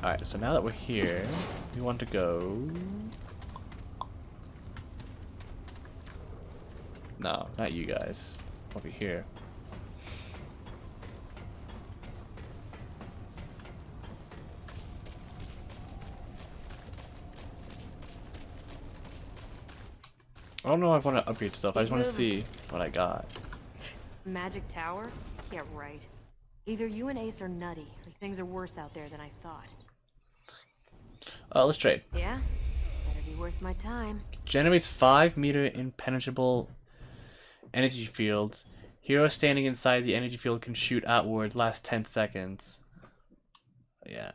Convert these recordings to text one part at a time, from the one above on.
Alright, so now that we're here, we want to go... No, not you guys. Over here. I don't know if I want to upgrade stuff. I just want to see what I got. Magic tower? Yeah, right. Either you and Ace are nutty, or things are worse out there than I thought. Let's trade. Yeah? Better be worth my time. Generates 5-meter impenetrable energy field. Hero standing inside the energy field can shoot outward. Last 10 seconds. Yeah.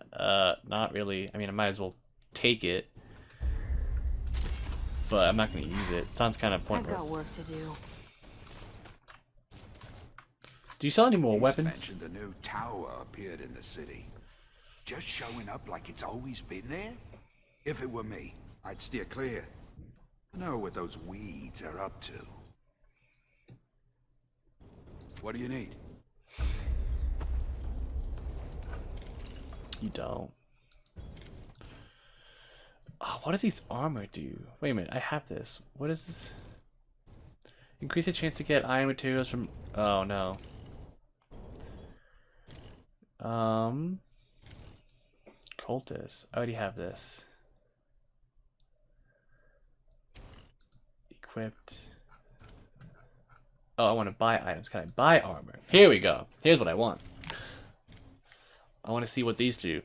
Not really. I mean, I might as well take it. But I'm not going to use it. Sounds kind of pointless. I've got work to do. Do you sell any more He's weapons? mentioned a new tower appeared in the city. Just showing up like it's always been there? If it were me, I'd steer clear. Know what those weeds are up to. What do you need? You don't. Oh, what do these armor do? Wait a minute, I have this. What is this? Increase the chance to get iron materials from... Oh, no. Cultist. I already have this. Equipped. Oh, I want to buy items. Can I buy armor? Here we go. Here's what I want. I want to see what these do.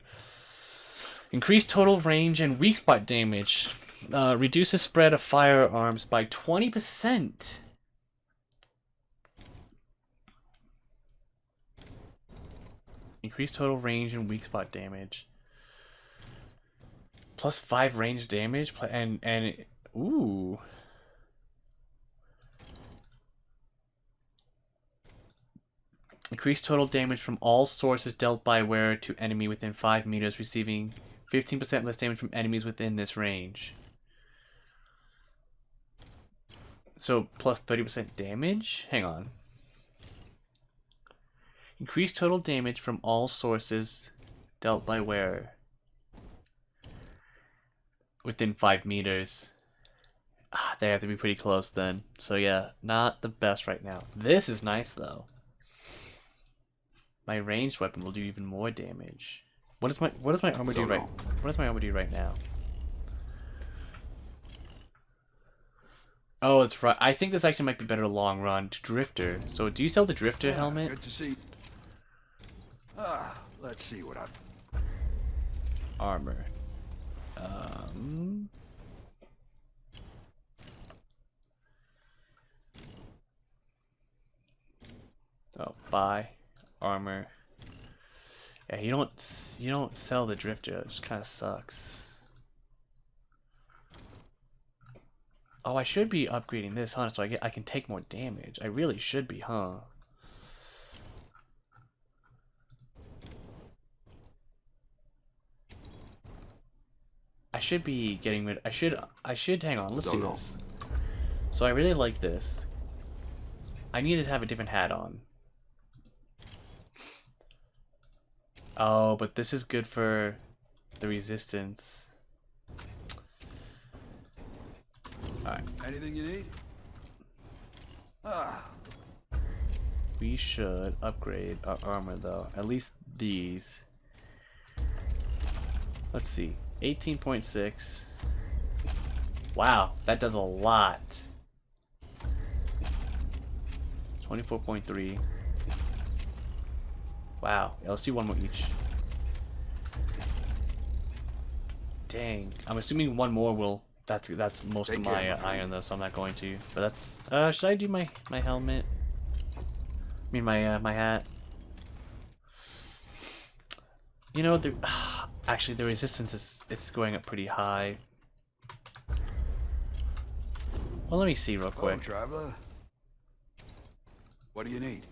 Increase total range and weak spot damage. Reduces spread of firearms by 20%. Increase total range and weak spot damage. Plus 5 range damage. Ooh. Increase total damage from all sources dealt by wearer to enemy within 5 meters, receiving 15% less damage from enemies within this range. So, plus 30% damage? Hang on. Increase total damage from all sources dealt by wearer within 5 meters. They have to be pretty close then. So yeah, not the best right now. This is nice though. My ranged weapon will do even more damage. What does my armor do right? What does my armor do right now? Oh, it's right. I think this actually might be better long run. Drifter. So do you sell the Drifter helmet? Good to see. Let's see what I've... Armor. Oh, buy armor. Yeah, you don't sell the Drifter. It just kind of sucks. Oh, I should be upgrading this, huh? So I can take more damage. I really should be, huh? I should be getting rid. I should hang on. Let's do this. So I really like this. I need to have a different hat on. Oh, but this is good for the resistance. Alright. Anything you need? We should upgrade our armor though. At least these. Let's see. 18.6. Wow, that does a lot. 24.3. Wow. Yeah, let's do one more each. Dang. I'm assuming one more will... That's most of my iron though, so I'm not going to. But that's... should I do my helmet? I mean my hat. You know, actually the resistance it's going up pretty high. Well, let me see real quick. Traveler. What do you need?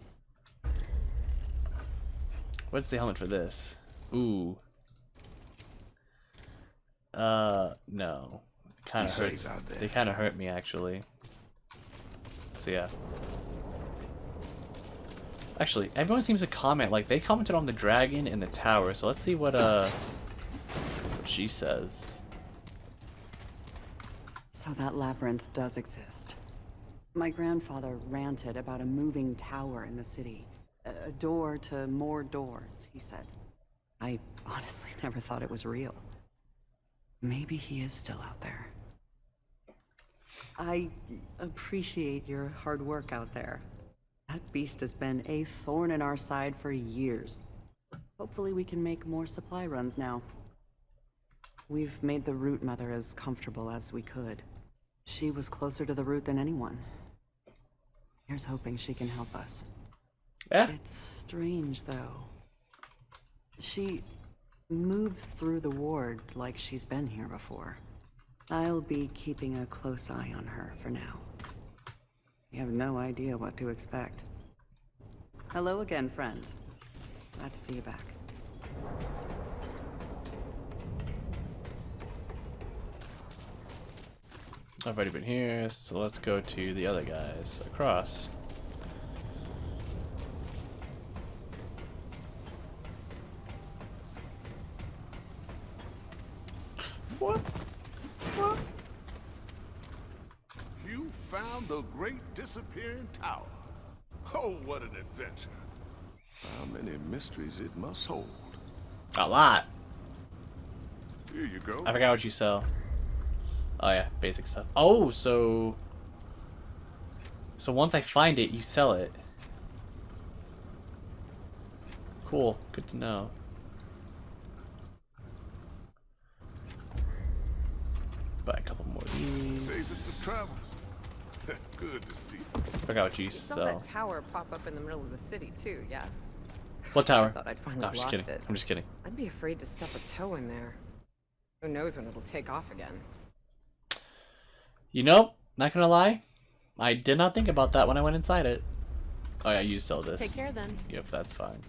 What's the helmet for this? Ooh. No. It kind of hurts. They kind of hurt me actually. So yeah. Actually, everyone seems to comment, like, they commented on the dragon and the tower, so let's see what, what she says. So that labyrinth does exist. My grandfather ranted about a moving tower in the city. A door to more doors, he said. I honestly never thought it was real. Maybe he is still out there. I appreciate your hard work out there. That beast has been a thorn in our side for years. Hopefully we can make more supply runs now. We've made the Root Mother as comfortable as we could. She was closer to the Root than anyone. Here's hoping she can help us. Yeah. It's strange, though. She moves through the ward like she's been here before. I'll be keeping a close eye on her for now. You have no idea what to expect. Hello again, friend. Glad to see you back. I've already been here, so let's go to the other guys across. What? What? You found the great disappearing tower. Oh, what an adventure. How many mysteries it must hold. A lot. Here you go. I forgot what you sell. Oh yeah, basic stuff. Oh, so once I find it, you sell it. Cool. Good to know. Buy a couple more of these. Safest of travels. Good to see you. Forgot what you You saw sell. that tower pop up in the middle of the city too, yeah. What tower? Thought I'd finally No, I'm just lost kidding. it. I'm just kidding. I'd be afraid to step a toe in there. Who knows when it'll take off again. You know, not gonna lie, I did not think about that when I went inside it. Oh yeah, you sell this. Take care then. Yep, that's fine.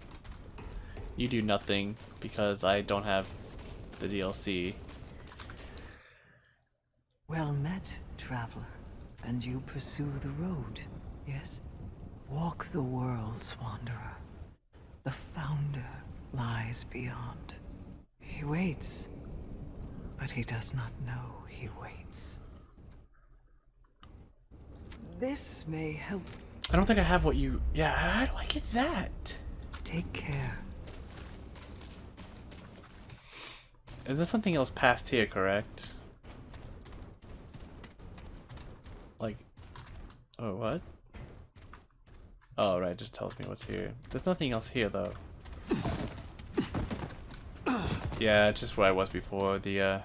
You do nothing because I don't have the DLC. Well met, traveler. And you pursue the road, yes? Walk the worlds, wanderer. The founder lies beyond. He waits, but he does not know he waits. This may help. I don't think I have what you... Yeah, how do I get that? Take care. Is there something else past here, correct? Like... Oh, what? Oh, right, it just tells me what's here. There's nothing else here, though. Yeah, it's just where I was before. The,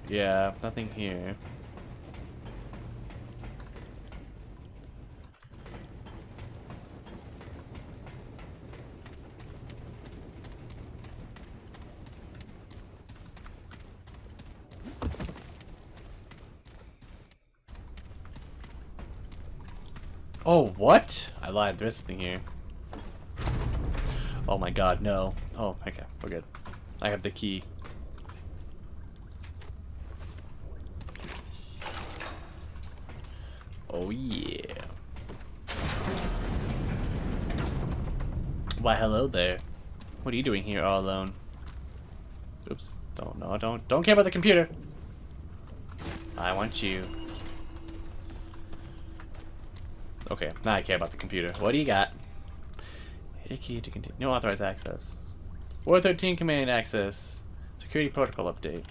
Yeah, nothing here. Oh, what? I lied. There's something here. Oh my god, no. Oh, okay. We're good. I have the key. Oh, yeah. Why, hello there. What are you doing here all alone? Oops. Don't care about the computer. I want you. Okay, now I care about the computer. What do you got? Hit a key to continue. No authorized access. Ward 13 command access. Security protocol update.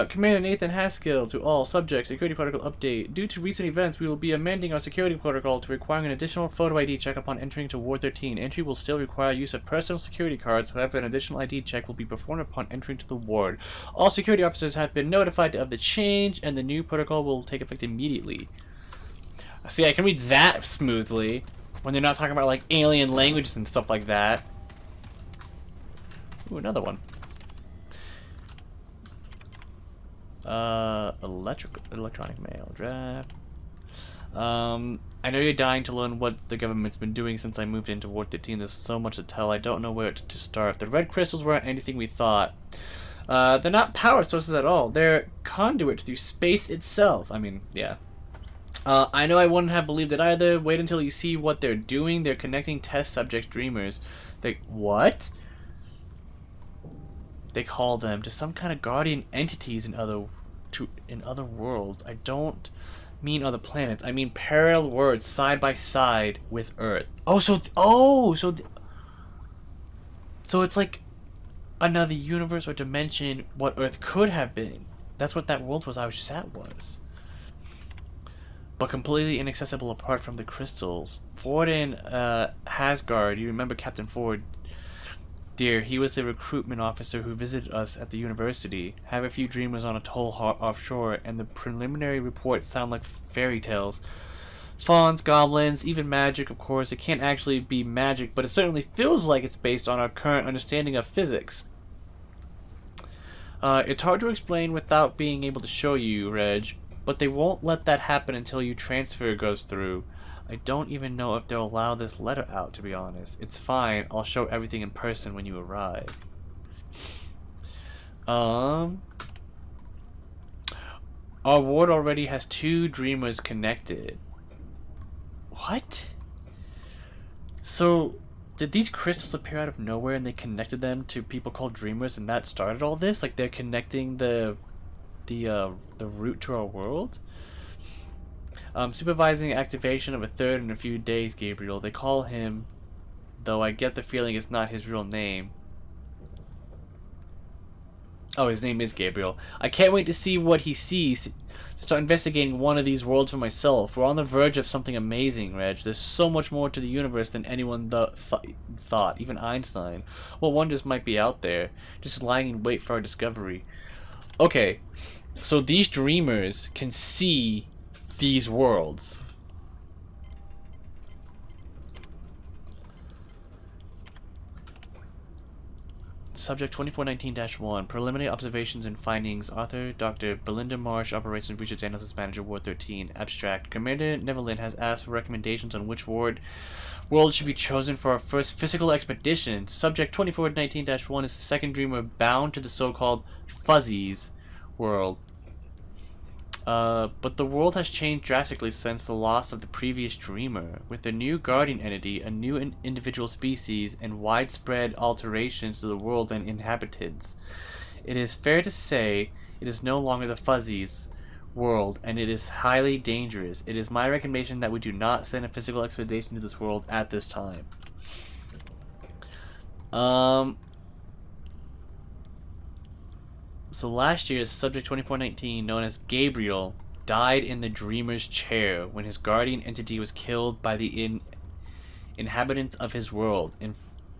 Commander Nathan Haskell to all subjects. Security protocol update. Due to recent events, we will be amending our security protocol to requiring an additional photo ID check upon entering to Ward 13. Entry will still require use of personal security cards. However, an additional ID check will be performed upon entering to the ward. All security officers have been notified of the change, and the new protocol will take effect immediately. See, I can read that smoothly when they're not talking about like alien languages and stuff like that. Ooh, another one. Electronic mail draft. I know you're dying to learn what the government's been doing since I moved into Ward 13. There's so much to tell. I don't know where to start. The red crystals weren't anything we thought. They're not power sources at all. They're conduit through space itself. I mean, yeah. I know I wouldn't have believed it either. Wait until you see what they're doing. They're connecting test subject dreamers. What? They call them to some kind of guardian entities in other worlds. I don't mean other planets. I mean parallel worlds side by side with Earth. So it's like another universe or dimension what Earth could have been. That's what that world was I was just at was. But completely inaccessible apart from the crystals. Ford and Hasgard, you remember Captain Ford, dear, he was the recruitment officer who visited us at the university. Have a few dreamers on a toll offshore, and the preliminary reports sound like fairy tales. Fauns, goblins, even magic, of course. It can't actually be magic, but it certainly feels like it's based on our current understanding of physics. It's hard to explain without being able to show you, Reg, but they won't let that happen until your transfer goes through. I don't even know if they'll allow this letter out, to be honest. It's fine. I'll show everything in person when you arrive. Our ward already has 2 dreamers connected. What? So, did these crystals appear out of nowhere and they connected them to people called dreamers and that started all this? Like they're connecting the route to our world? Supervising activation of a 3rd in a few days, Gabriel. They call him, though I get the feeling it's not his real name. Oh, his name is Gabriel. I can't wait to see what he sees. To start investigating one of these worlds for myself. We're on the verge of something amazing, Reg. There's so much more to the universe than anyone thought, even Einstein. What wonders might be out there, just lying in wait for our discovery. Okay, so these dreamers can see these worlds. Subject 2419-1. Preliminary observations and findings. Author Dr. Belinda Marsh, Operations Research Analyst Manager, Ward 13. Abstract. Commander Neverland has asked for recommendations on which world should be chosen for our first physical expedition. Subject 2419-1 is the second dreamer bound to the so-called Fuzzies world. But the world has changed drastically since the loss of the previous dreamer. With the new guardian entity, a new individual species, and widespread alterations to the world and inhabitants, it is fair to say it is no longer the Fuzzies world, and it is highly dangerous. It is my recommendation that we do not send a physical expedition to this world at this time. So last year, Subject 2419, known as Gabriel, died in the Dreamer's chair when his guardian entity was killed by the inhabitants of his world,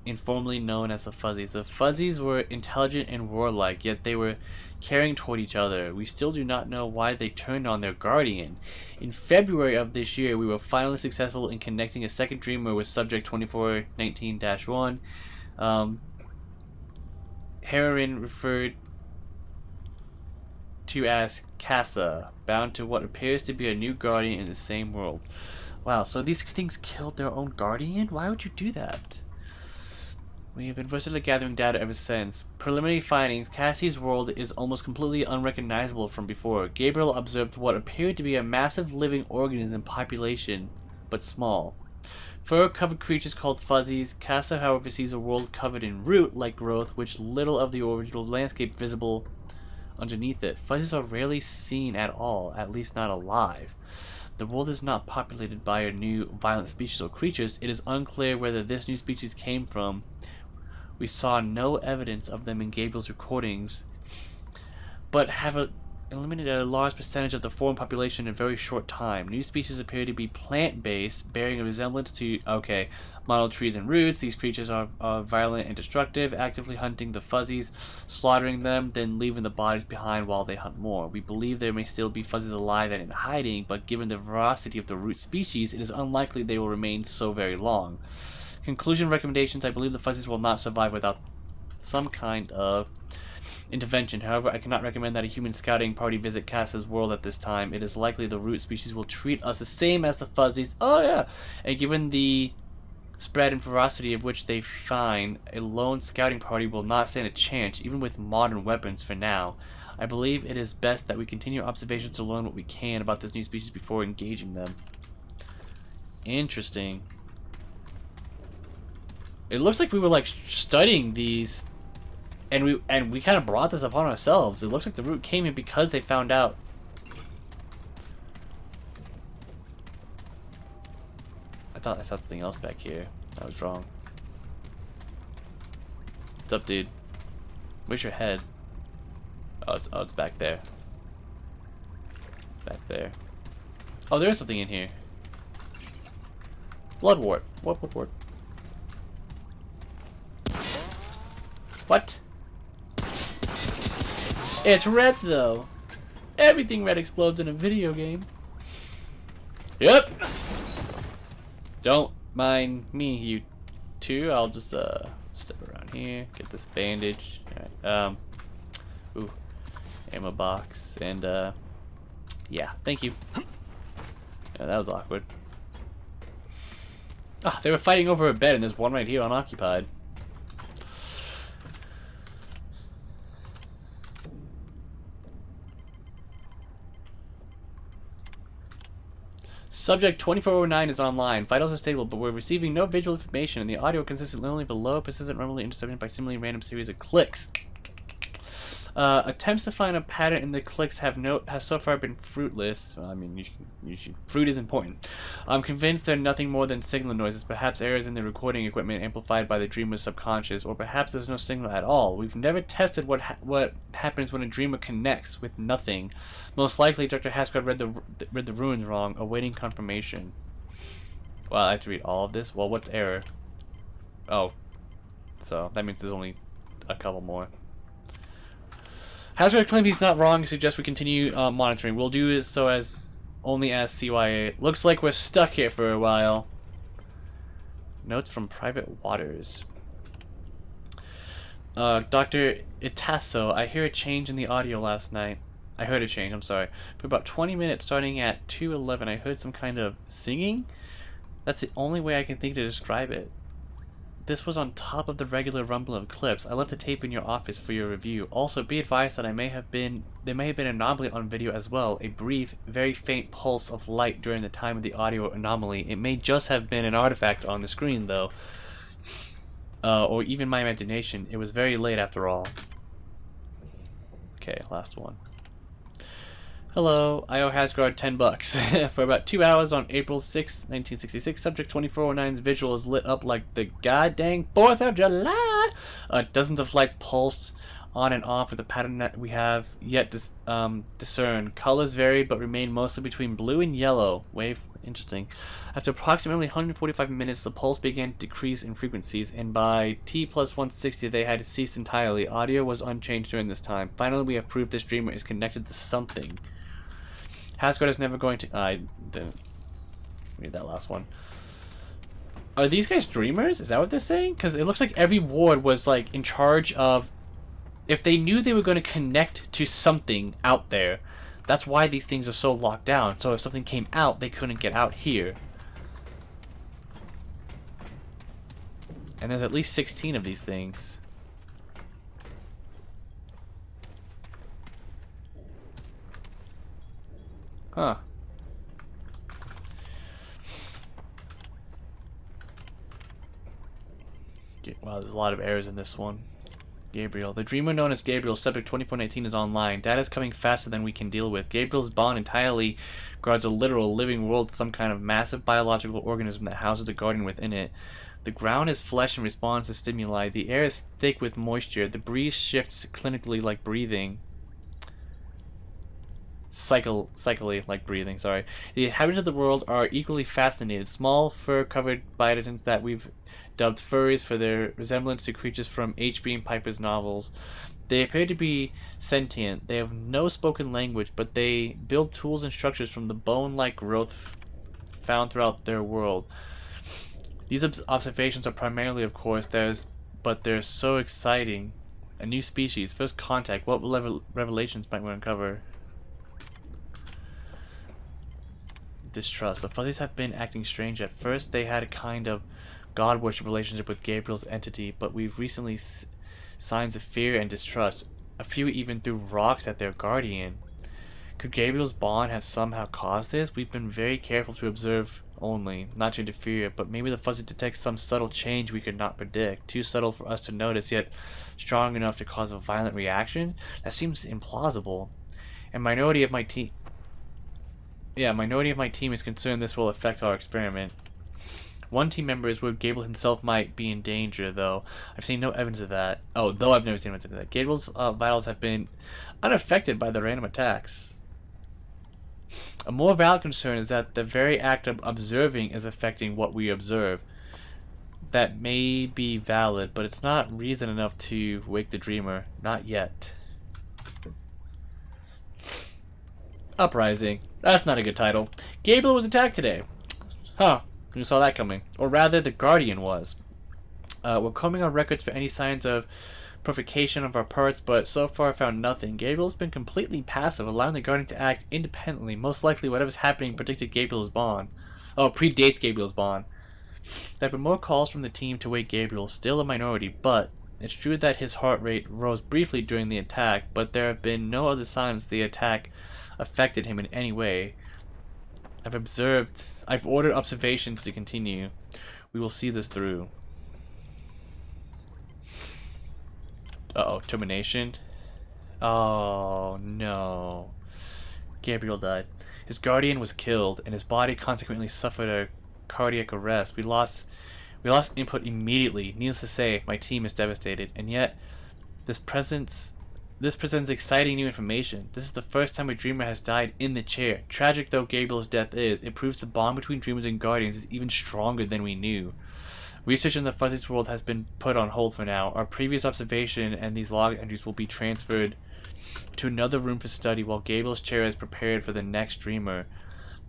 informally known as the Fuzzies. The Fuzzies were intelligent and warlike, yet they were caring toward each other. We still do not know why they turned on their guardian. In February of this year, we were finally successful in connecting a second Dreamer with Subject 2419-1. Heroine referred to as Casa, bound to what appears to be a new guardian in the same world. Wow, so these things killed their own guardian? Why would you do that? We have been versatile gathering data ever since. Preliminary findings, Cassie's world is almost completely unrecognizable from before. Gabriel observed what appeared to be a massive living organism population, but small. Fur-covered creatures called Fuzzies. Casa, however, sees a world covered in root-like growth, which little of the original landscape visible underneath it. Fuzzies are rarely seen at all, at least not alive. The world is not populated by a new violent species or creatures. It is unclear whether this new species came from. We saw no evidence of them in Gabriel's recordings, but have eliminated a large percentage of the foreign population in a very short time. New species appear to be plant-based, bearing a resemblance to, model trees and roots. These creatures are violent and destructive, actively hunting the Fuzzies, slaughtering them, then leaving the bodies behind while they hunt more. We believe there may still be Fuzzies alive and in hiding, but given the veracity of the root species, it is unlikely they will remain so very long. Conclusion recommendations. I believe the Fuzzies will not survive without some kind of intervention. However, I cannot recommend that a human scouting party visit Cass's world at this time. It is likely the root species will treat us the same as the Fuzzies. Oh yeah! And given the spread and ferocity of which they find, a lone scouting party will not stand a chance, even with modern weapons for now. I believe it is best that we continue observations to learn what we can about this new species before engaging them. Interesting. It looks like we were like studying these, and we kind of brought this upon ourselves. It looks like the root came in because they found out. I thought I saw something else back here. I was wrong. What's up, dude? Where's your head? Oh, it's back there. Back there. Oh, there is something in here. Bloodwort. What bloodwort? What? It's red, though. Everything red explodes in a video game. Yep. Don't mind me, you two. I'll just step around here, get this bandage. Alright, ooh, ammo box, and yeah, thank you. Yeah, that was awkward. Ah, they were fighting over a bed, and there's one right here unoccupied. Subject 2409 is online. Vitals are stable, but we're receiving no visual information, and the audio consists only of a low, persistent, randomly intercepted by seemingly random series of clicks. Attempts to find a pattern in the clicks has so far been fruitless. Well, I mean, fruit is important. I'm convinced they're nothing more than signal noises, perhaps errors in the recording equipment amplified by the dreamer's subconscious, or perhaps there's no signal at all. We've never tested what happens when a dreamer connects with nothing. Most likely, Dr. Haskell read the runes wrong, awaiting confirmation. Well, I have to read all of this? Well, what's error? Oh. So, that means there's only a couple more. Hazard claims he's not wrong. Suggests we continue monitoring. We'll do it so as only as CYA. Looks like we're stuck here for a while. Notes from Private Waters. Dr. Itasso, I hear a change in the audio last night. I heard a change, I'm sorry. For about 20 minutes, starting at 2:11, I heard some kind of singing. That's the only way I can think to describe it. This was on top of the regular rumble of clips. I left the tape in your office for your review. Also, be advised that there may have been an anomaly on video as well. A brief, very faint pulse of light during the time of the audio anomaly. It may just have been an artifact on the screen, though. Or even my imagination. It was very late after all. Okay, last one. Hello, I owe Hasgard $10 for about 2 hours on April 6th, 1966. Subject 2409's visual is lit up like the goddamn 4th of July. Dozens of lights pulsed on and off with a pattern that we have yet discern. Colors vary but remain mostly between blue and yellow. Wave, interesting. After approximately 145 minutes, the pulse began to decrease in frequencies, and by T+160 they had ceased entirely. Audio was unchanged during this time. Finally, we have proof this dreamer is connected to something. Hasgard is never going to... I didn't read that last one. Are these guys dreamers? Is that what they're saying? Because it looks like every ward was like in charge of... If they knew they were going to connect to something out there, that's why these things are so locked down. So if something came out, they couldn't get out here. And there's at least 16 of these things. Huh. Wow, there's a lot of errors in this one. Gabriel. The dreamer known as Gabriel, subject 2419, is online. Data is coming faster than we can deal with. Gabriel's bond entirely guards a literal living world, some kind of massive biological organism that houses the guardian within it. The ground is flesh and responds to stimuli. The air is thick with moisture. The breeze shifts clinically like breathing. Cyclically like breathing, sorry. The inhabitants of the world are equally fascinated. Small, fur-covered biotics that we've dubbed furries for their resemblance to creatures from H.B. and Piper's novels. They appear to be sentient. They have no spoken language, but they build tools and structures from the bone-like growth found throughout their world. These observations are primarily, of course, but they're so exciting. A new species, first contact. What revelations might we uncover? Distrust. The Fuzzies have been acting strange. At first, they had a kind of god-worship relationship with Gabriel's entity, but we've recently signs of fear and distrust. A few even threw rocks at their guardian. Could Gabriel's bond have somehow caused this? We've been very careful to observe only, not to interfere, but maybe the fuzzy detects some subtle change we could not predict. Too subtle for us to notice, yet strong enough to cause a violent reaction? That seems implausible. And minority of my team is concerned this will affect our experiment. One team member is worried Gabriel himself might be in danger, though. I've seen no evidence of that. Oh, though I've never seen evidence of that. Gabriel's vitals have been unaffected by the random attacks. A more valid concern is that the very act of observing is affecting what we observe. That may be valid, but it's not reason enough to wake the dreamer. Not yet. Uprising. That's not a good title. Gabriel was attacked today. Huh. Who saw that coming? Or rather, the Guardian was. We're combing our records for any signs of provocation of our parts, but so far found nothing. Gabriel's been completely passive, allowing the Guardian to act independently. Most likely whatever's happening predicted Gabriel's bond. Oh, predates Gabriel's bond. There have been more calls from the team to wake Gabriel, still a minority, but it's true that his heart rate rose briefly during the attack, but there have been no other signs the attack affected him in any way. I've ordered observations to continue. We will see this through. Uh-oh, termination. Oh, no. Gabriel died. His guardian was killed, and his body consequently suffered a cardiac arrest. We lost input immediately. Needless to say, my team is devastated, and yet this presents exciting new information. This is the first time a dreamer has died in the chair. Tragic though Gabriel's death is, it proves the bond between dreamers and guardians is even stronger than we knew. Research in the Fuzzy's world has been put on hold for now. Our previous observation and these log entries will be transferred to another room for study while Gabriel's chair is prepared for the next dreamer.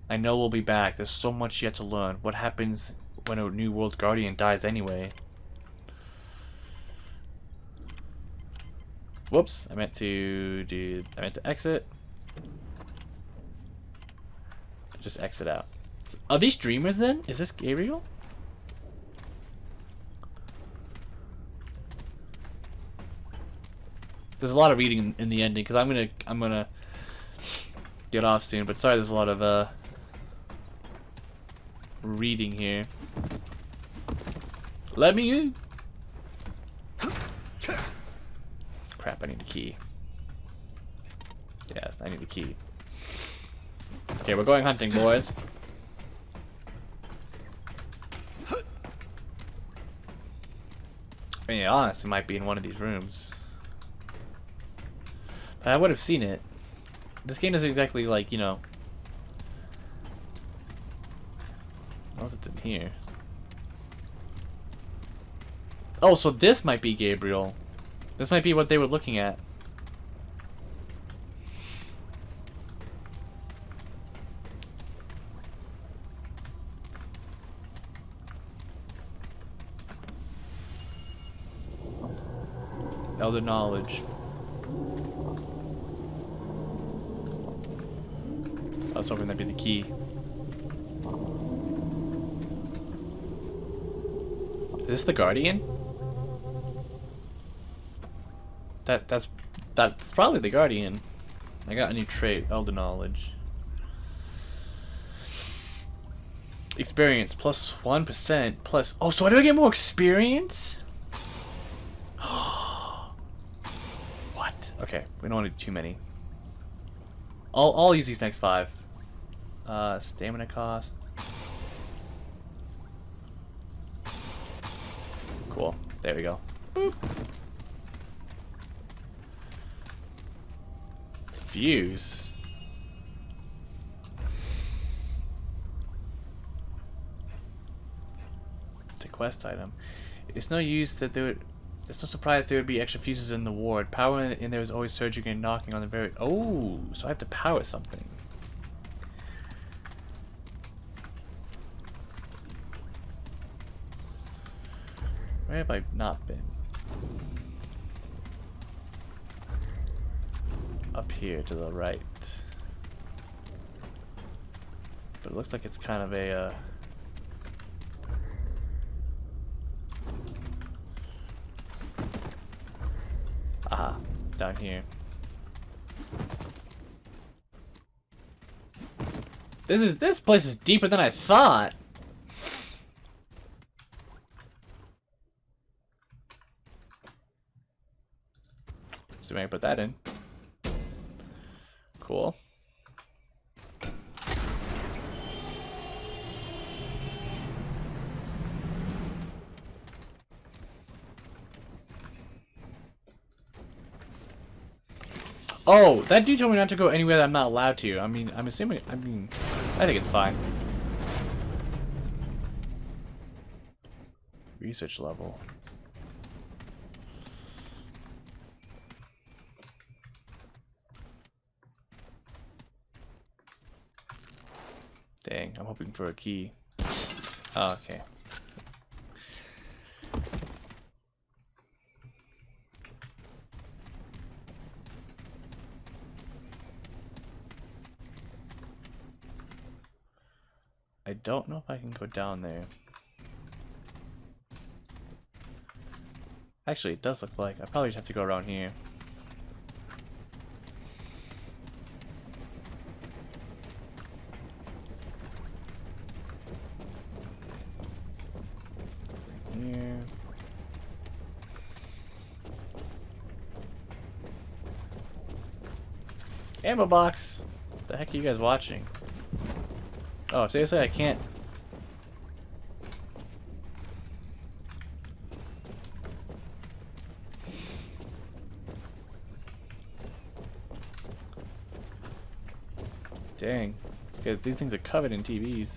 I know we'll be back. There's so much yet to learn. What happens when a new world guardian dies anyway? Whoops, I meant to exit. Just exit out. Are these dreamers then? Is this Gabriel? There's a lot of reading in the ending because I'm gonna get off soon. But sorry, there's a lot of reading here. Let me in. Crap! I need a key. Yes, I need a key. Okay, we're going hunting, boys. I mean, honestly, it might be in one of these rooms. I would have seen it. This game isn't exactly like, you know. Unless it's in here. Oh, so this might be Gabriel. This might be what they were looking at. Elder knowledge. I was hoping that'd be the key. Is this the Guardian? That's probably the Guardian. I got a new trait, Elder Knowledge. Experience plus 1% plus. Oh, so do I get more experience? What? Okay, we don't want to do too many. I'll use these next 5. Stamina cost. Cool. There we go. Boop. Fuse. It's a quest item. It's no use that there would. It's no surprise there would be extra fuses in the ward. Power and there was always surging and knocking on the very. Oh, so I have to power something. Where have I not been? Up here to the right. But it looks like it's kind of a aha, down here. This place is deeper than I thought. So maybe I put that in. Cool. Oh, that dude told me not to go anywhere that I'm not allowed to. I mean, I'm assuming. I think it's fine. Research level. Dang, I'm hoping for a key. Oh, okay. I don't know if I can go down there. Actually, it does look like I probably just have to go around here. Here. Ammo box! What the heck are you guys watching? Oh, seriously, I can't. Dang. It's good. These things are covered in TVs.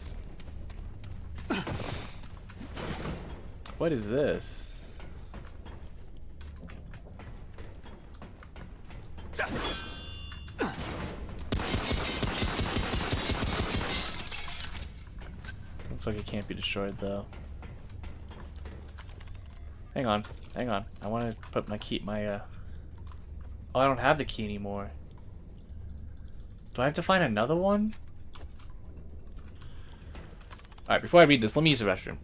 What is this? Looks like it can't be destroyed though. Hang on, hang on. I want to put my key, Oh, I don't have the key anymore. Do I have to find another one? Alright, before I read this, let me use the restroom.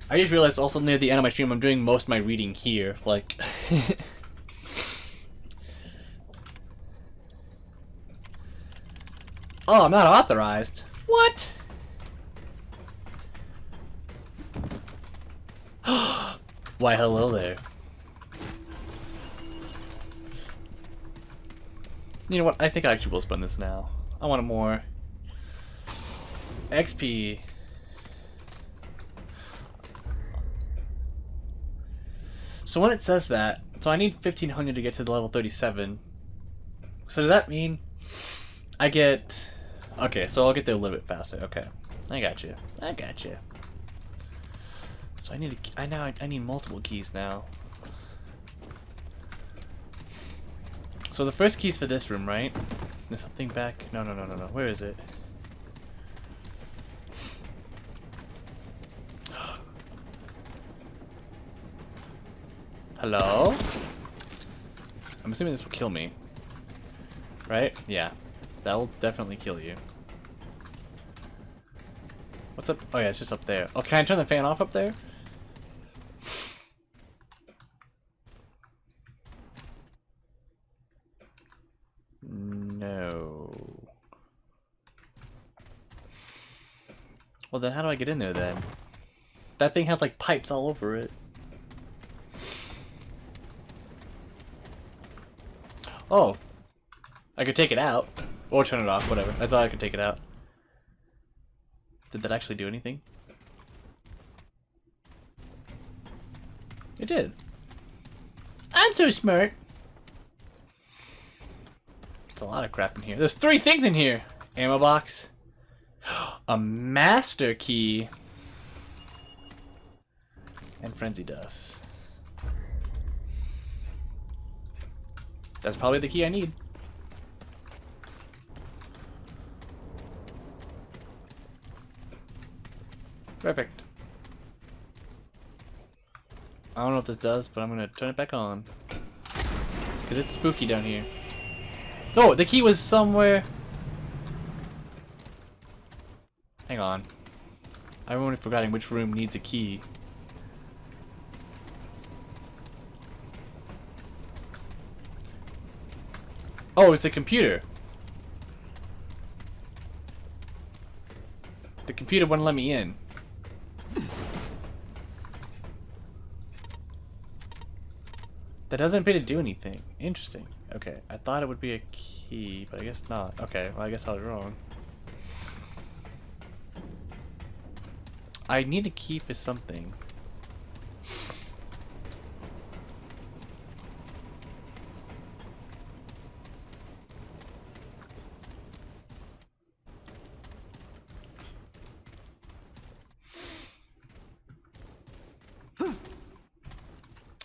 I just realized also near the end of my stream I'm doing most of my reading here. Like... Oh, I'm not authorized. What? Why, hello there. You know what? I think I actually will spend this now. I want more XP. So when it says that, so I need 1500 to get to the level 37. So does that mean I get... Okay, so I'll get there a little bit faster. Okay, I got you. I got you. So I need I need multiple keys now. So the first key's for this room, right? There's something back. No. Where is it? Hello? I'm assuming this will kill me. Right? Yeah. That will definitely kill you. What's up? Oh yeah, it's just up there. Oh, can I turn the fan off up there? No. Well then how do I get in there then? That thing had like pipes all over it. Oh. I could take it out. Or turn it off, whatever. I thought I could take it out. Did that actually do anything? It did. I'm so smart. There's a lot of crap in here. There's 3 things in here. Ammo box. A master key. And frenzy dust. That's probably the key I need. Perfect. I don't know what this does, but I'm gonna turn it back on. Because it's spooky down here. Oh, the key was somewhere. Hang on. I'm only forgetting which room needs a key. Oh, it's the computer. The computer wouldn't let me in. That doesn't appear to do anything. Interesting. Okay, I thought it would be a key, but I guess not. Okay, well I guess I was wrong. I need a key for something.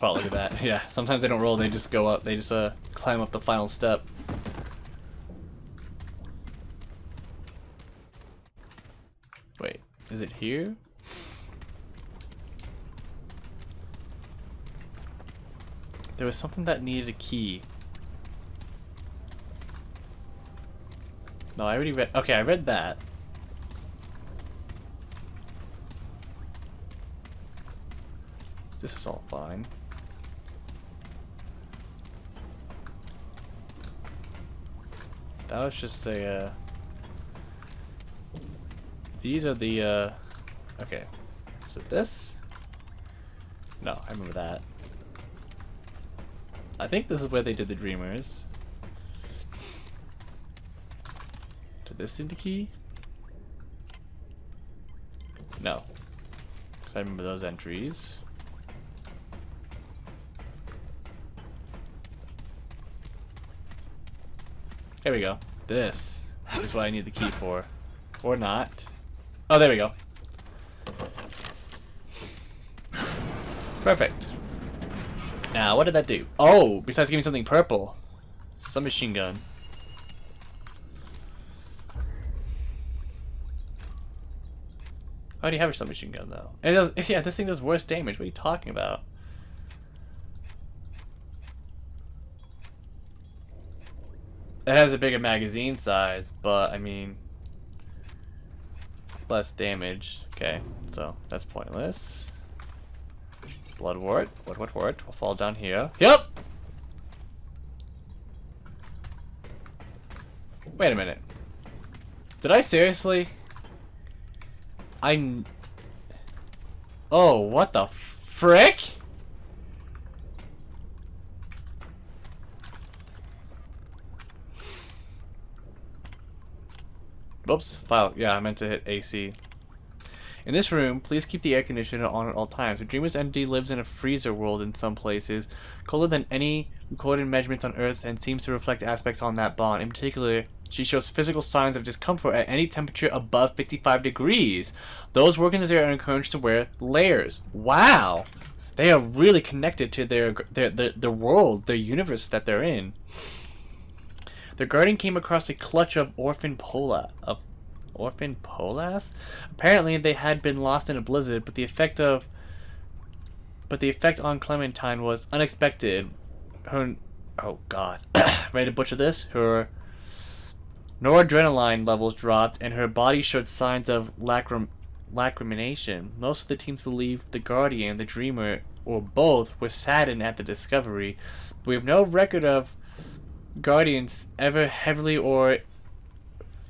Oh, look at that. Yeah, sometimes they don't roll, they just go up, they just climb up the final step. Wait, is it here? There was something that needed a key. No, I already read, okay, I read that. This is all fine. That was just a, these are the, okay. Is it this? No, I remember that. I think this is where they did the Dreamers. Did this need the key? No. 'Cause I remember those entries. There we go. This is what I need the key for. Or not. Oh, there we go. Perfect. Now, what did that do? Oh, besides giving me something purple. Submachine gun. I already have a submachine gun, though. And it does, yeah, this thing does worse damage. What are you talking about? It has a bigger magazine size, but I mean, less damage. Okay, so that's pointless. Bloodwort. What? We'll fall down here. Yep! Wait a minute. Did I seriously? Oh, what the frick? Oops, file. Yeah, I meant to hit AC. In this room, please keep the air conditioner on at all times. The Dreamer's entity lives in a freezer world in some places, colder than any recorded measurements on Earth, and seems to reflect aspects on that bond. In particular, she shows physical signs of discomfort at any temperature above 55 degrees. Those working in this area are encouraged to wear layers. Wow! They are really connected to their world, their universe that they're in. The Guardian came across a clutch of orphan polas? Apparently they had been lost in a blizzard, but the effect on Clementine was unexpected. Oh god. Ready to butcher this? Her noradrenaline levels dropped and her body showed signs of lacrimination. Most of the teams believe the Guardian, the Dreamer, or both were saddened at the discovery. But we have no record of Guardians ever heavily or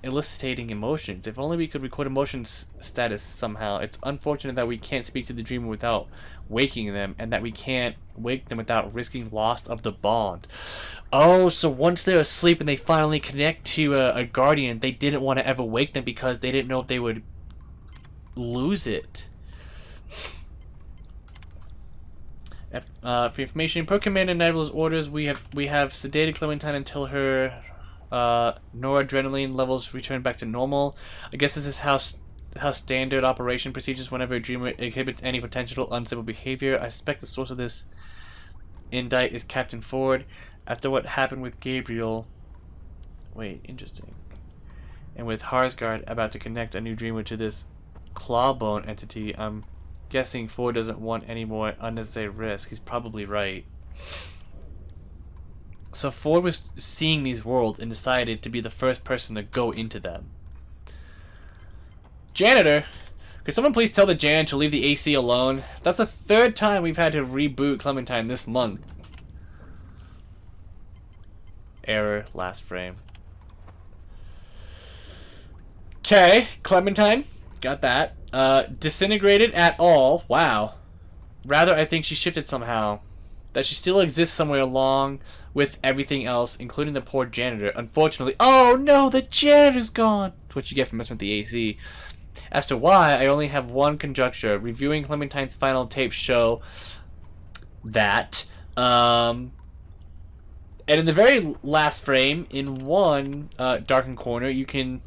eliciting emotions. If only we could record emotions status somehow. It's unfortunate that we can't speak to the Dreamer without waking them, and that we can't wake them without risking loss of the bond. Oh, so once they're asleep and they finally connect to a Guardian, they didn't want to ever wake them because they didn't know if they would lose it. For information, per Commander Nebula's orders, we have sedated Clementine until her noradrenaline levels return back to normal. I guess this is how standard operation procedures whenever a Dreamer exhibits any potential unstable behavior. I suspect the source of this indite is Captain Ford. After what happened with Gabriel... Wait, interesting. And with Harsgard about to connect a new Dreamer to this Clawbone entity, I'm guessing Ford doesn't want any more unnecessary risk. He's probably right. So Ford was seeing these worlds and decided to be the first person to go into them. Janitor! Could someone please tell the janitor to leave the AC alone? That's the third time we've had to reboot Clementine this month. Error, last frame. Okay, Clementine. Got that. Disintegrated at all. Wow. Rather, I think she shifted somehow. That she still exists somewhere along with everything else, including the poor janitor. Unfortunately... Oh no, the janitor's gone! That's what you get for messing with the AC. As to why, I only have one conjecture. Reviewing Clementine's final tapes show that... And in the very last frame, in one darkened corner, you can...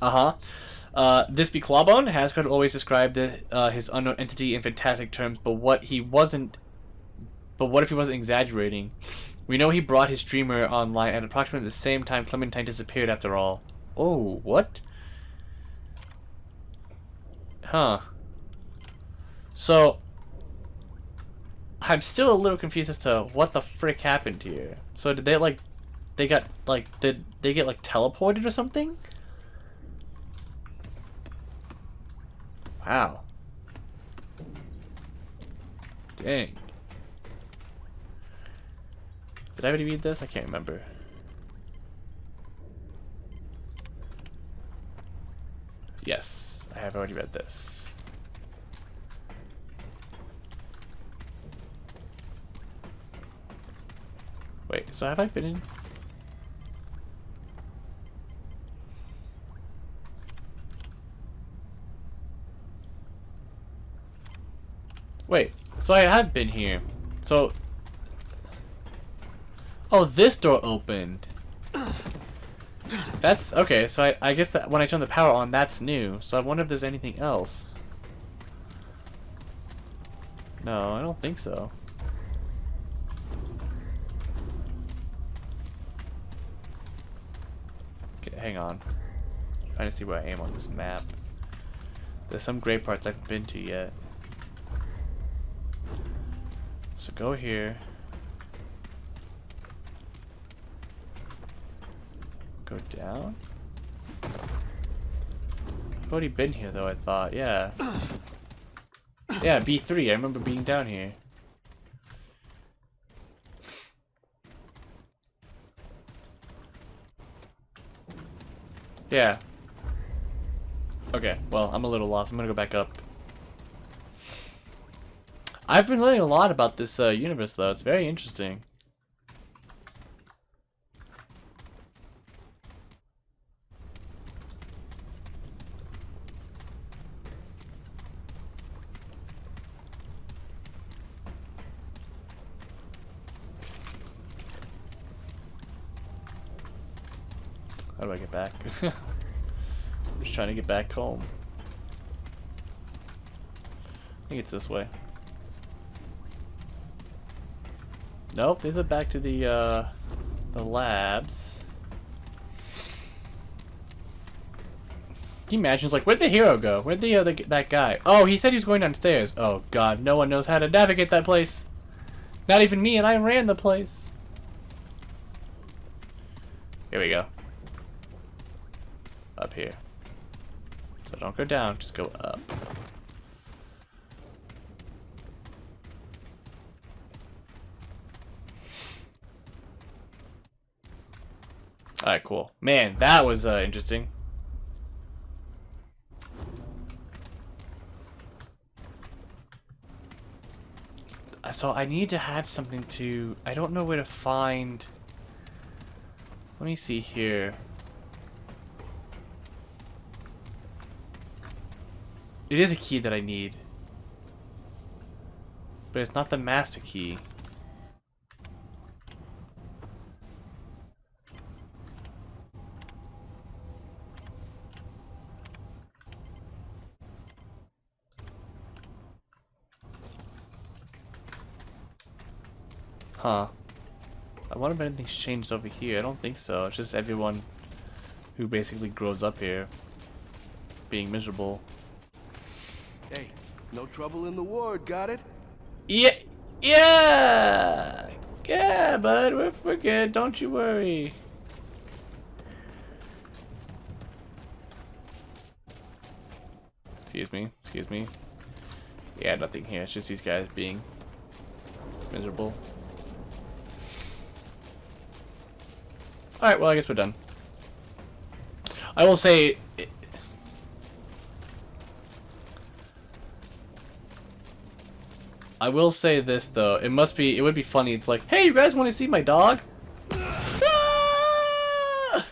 this be Clawbone. Hasgard always described his unknown entity in fantastic terms, but what if he wasn't exaggerating? We know he brought his Dreamer online at approximately the same time Clementine disappeared after all. Oh, what? Huh. So, I'm still a little confused as to what the frick happened here. So did they did they get teleported or something? Wow. Dang. Did I already read this? I can't remember. Yes, I have already read this. Wait, so have I been in? Wait, so I have been here. So... Oh, this door opened. That's... Okay, so I guess that when I turn the power on, that's new. So I wonder if there's anything else. No, I don't think so. Okay, hang on. I'm trying to see where I am on this map. There's some great parts I haven't been to yet. So go here. Go down. I've already been here though, I thought. Yeah. Yeah, B3. I remember being down here. Yeah. Okay, well, I'm a little lost. I'm gonna go back up. I've been learning a lot about this universe, though. It's very interesting. How do I get back? I'm just trying to get back home. I think it's this way. Nope, these are back to the labs. Can you imagine? It's like, where'd the hero go? Where'd the that guy? Oh, he said he was going downstairs. Oh god, no one knows how to navigate that place. Not even me, and I ran the place. Here we go. Up here. So don't go down, just go up. Alright, cool. Man, that was interesting. So I need to have something to... I don't know where to find... Let me see here. It is a key that I need. But it's not the master key. Huh. I wonder if anything's changed over here. I don't think so. It's just everyone who basically grows up here being miserable. Hey, no trouble in the ward, got it? Yeah! Yeah! Yeah, bud. We're good. Don't you worry. Excuse me. Excuse me. Yeah, nothing here. It's just these guys being miserable. Alright, well, I guess we're done. I will say... I will say this, though. It would be funny. It's like, hey, you guys want to see my dog?